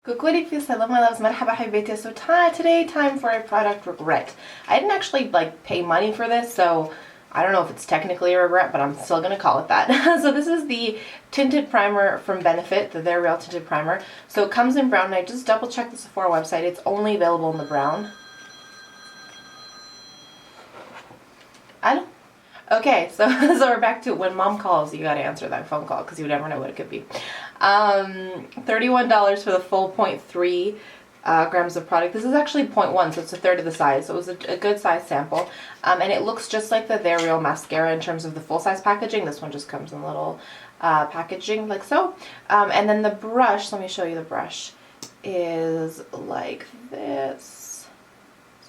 Coucou puces, hello my loves, Marhaba habibetey. So today, time for a product regret. I didn't actually pay money for this, so I don't know if it's technically a regret, but I'm still gonna call it that. So this is the tinted primer from Benefit, the Their Real Tinted Primer. So it comes in brown, and I just double checked the Sephora website. It's only available in the brown. Okay, so we're back to when mom calls, you gotta answer that phone call because you never know what it could be. $31 for the full 0.3 grams of product. This is actually 0.1, so it's a third of the size. So it was a good size sample. And it looks just like the Their Real mascara in terms of the full size packaging. This one just comes in little packaging like so. And then the brush, let me show you the brush, is like this.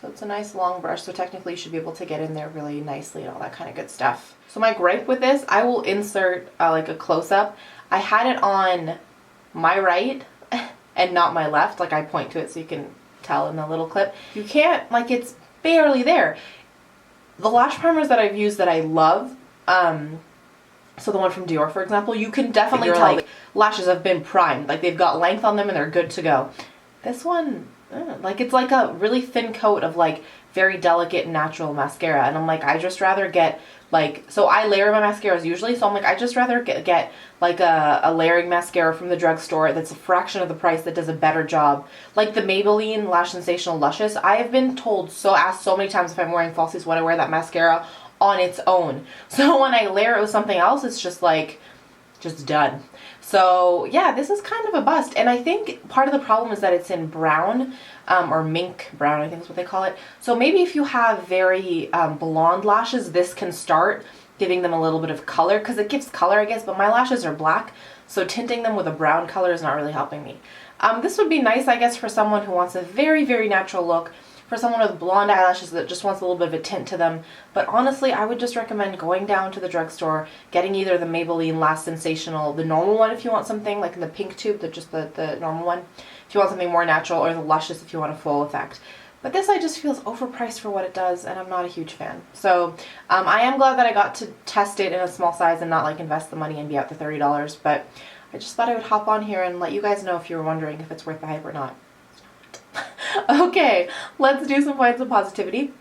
So it's a nice long brush, so technically you should be able to get in there really nicely and all that kind of good stuff. So my gripe with this, I will insert like a close-up. I had it on my right and not my left, like I point to it so you can tell in the little clip. You can't, like, it's barely there. The lash primers that I've used that I love, so the one from Dior, for example, you can definitely tell like lashes have been primed, like they've got length on them and they're good to go. This one, like, it's like a really thin coat of like very delicate natural mascara, and I'm like, I just rather get like, so I layer my mascaras usually, so I'm like, I just rather get like a layering mascara from the drugstore that's a fraction of the price that does a better job. Like the Maybelline Lash Sensational Luscious, I have been told, asked so many times if I'm wearing falsies when I wear that mascara on its own. So when I layer it with something else, it's just like, just done. So yeah, this is kind of a bust, and I think part of the problem is that it's in brown, or mink brown, I think is what they call it. So maybe if you have very blonde lashes, this can start giving them a little bit of color, because it gives color, I guess, but my lashes are black, so tinting them with a brown color is not really helping me. This would be nice, I guess, for someone who wants a very, very natural look, for someone with blonde eyelashes that just wants a little bit of a tint to them. But honestly, I would just recommend going down to the drugstore, getting either the Maybelline Lash Sensational, the normal one if you want something, like in the pink tube, just the normal one, if you want something more natural, or the Luscious if you want a full effect. But this, I just feels overpriced for what it does, and I'm not a huge fan. So I am glad that I got to test it in a small size and not like invest the money and be out the $30, but I just thought I would hop on here and let you guys know if you were wondering if it's worth the hype or not. Okay, let's do some points of positivity.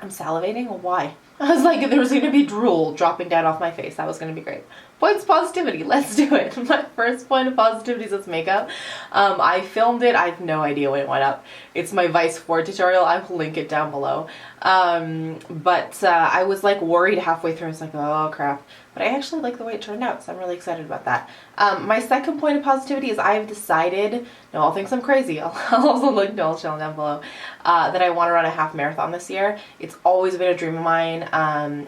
I'm salivating? Why? I was like, there was going to be drool dropping down off my face. That was going to be great. Points of positivity. Let's do it. My first point of positivity is this makeup. I filmed it. I have no idea when it went up. It's my Vice 4 tutorial. I will link it down below. But I was like worried halfway through. I was like, oh crap. But I actually like the way it turned out, so I'm really excited about that. My second point of positivity is I have decided, no, I'll think I'm crazy, I'll also link to all channel down below, that I want to run a half marathon this year. It's always been a dream of mine.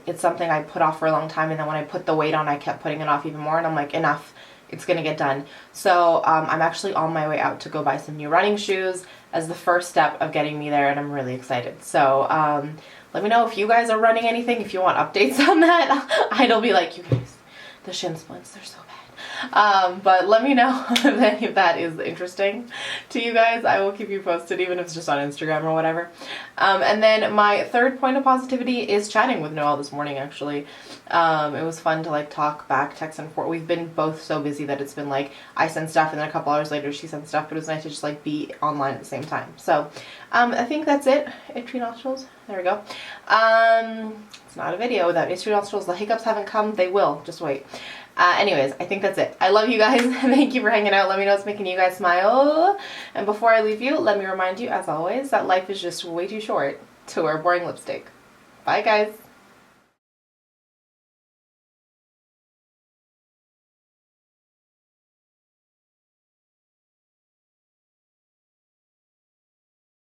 It's something I put off for a long time, and then when I put the weight on, I kept putting it off even more, and I'm like, enough, it's gonna get done. So I'm actually on my way out to go buy some new running shoes as the first step of getting me there, and I'm really excited. So let me know if you guys are running anything, if you want updates on that. I'll be like, you guys, the shin splints, they're so bad. But let me know if any of that is interesting to you guys. I will keep you posted, even if it's just on Instagram or whatever. And then my third point of positivity is chatting with Noelle this morning, actually. It was fun to like talk back, text and forth. We've been both so busy that it's been like, I send stuff and then a couple hours later she sends stuff, but it was nice to just like be online at the same time. So I think that's it. Itchy nostrils. There we go. It's not a video without itchy nostrils. The hiccups haven't come. They will. Just wait. Anyways, I think that's it. I love you guys. Thank you for hanging out. Let me know what's making you guys smile. And before I leave you, let me remind you, as always, that life is just way too short to wear boring lipstick. Bye, guys.